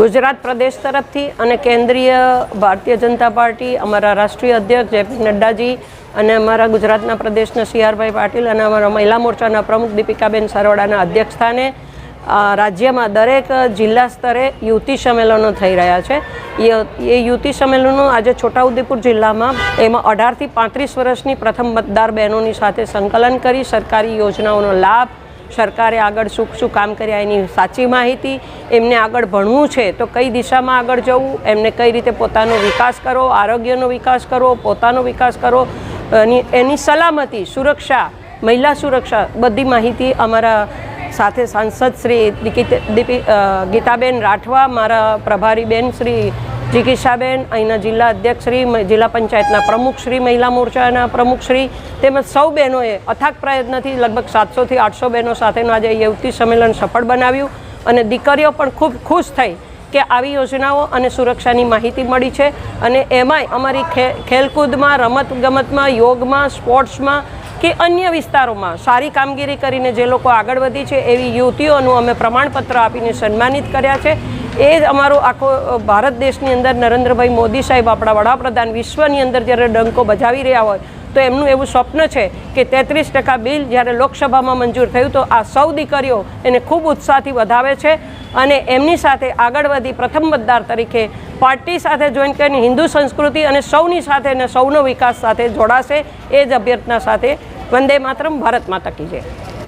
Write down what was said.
ગુજરાત પ્રદેશ તરફથી અને કેન્દ્રીય ભારતીય જનતા પાર્ટી, અમારા રાષ્ટ્રીય અધ્યક્ષ જેપી નડ્ડાજી અને અમારા ગુજરાતના પ્રદેશના CR પાટીલ અને અમારા મહિલા મોરચાના પ્રમુખ દીપિકાબેન સરવડાના અધ્યક્ષસ્થાને રાજ્યમાં દરેક જિલ્લા સ્તરે યુવતી સંમેલનો થઈ રહ્યા છે। એ યુવતી સંમેલનો આજે છોટાઉદેપુર જિલ્લામાં એમાં 18 થી 35 વર્ષની પ્રથમ મતદાર બહેનોની સાથે સંકલન કરી સરકારી યોજનાઓનો લાભ, સરકારે આગળ શું કામ કર્યા એની સાચી માહિતી, એમને આગળ ભણવું છે તો કઈ દિશામાં આગળ જવું, એમને કઈ રીતે પોતાનો વિકાસ કરવો, આરોગ્યનો વિકાસ કરવો, પોતાનો વિકાસ કરવો, એની સલામતી, સુરક્ષા, મહિલા સુરક્ષા, બધી માહિતી અમારા સાથે સાંસદ શ્રી ગીતાબેન રાઠવા, મારા પ્રભારી બેન શ્રી જિગીશાબેન, અહીંના જિલ્લા અધ્યક્ષ શ્રી, જિલ્લા પંચાયતના પ્રમુખ શ્રી, મહિલા મોરચાના પ્રમુખ શ્રી તેમજ સૌ બહેનોએ અથાગ પ્રયત્નથી લગભગ 700 થી 800 બહેનો સાથેનું આજે યુવતી સંમેલન સફળ બનાવ્યું અને દીકરીઓ પણ ખૂબ ખુશ થઈ કે આવી યોજનાઓ અને સુરક્ષાની માહિતી મળી છે અને એમાંય અમારી ખેલકૂદમાં, રમતગમતમાં, યોગમાં, સ્પોર્ટ્સમાં કે અન્ય વિસ્તારોમાં સારી કામગીરી કરીને જે લોકો આગળ વધી છે એવી યુવતીઓનું અમે પ્રમાણપત્ર આપીને સન્માનિત કર્યા છે। એ જ અમારો આખો ભારત દેશની અંદર નરેન્દ્રભાઈ મોદી સાહેબ, આપણા વડાપ્રધાન, વિશ્વની અંદર જ્યારે ડંકો બજાવી રહ્યા હોય તો એમનું એવું સ્વપ્ન છે કે 33% બિલ જ્યારે લોકસભામાં મંજૂર થયું તો આ સૌ દીકરીઓ એને ખૂબ ઉત્સાહથી વધાવે છે અને એમની સાથે આગળ વધી પ્રથમ મતદાર તરીકે પાર્ટી સાથે જોઈન કરીને હિન્દુ સંસ્કૃતિ અને સૌની સાથે અને સૌનો વિકાસ સાથે જોડાશે। એ જ અભ્યર્થના સાથે વંદે માતરમ, ભારત માતા કી જય।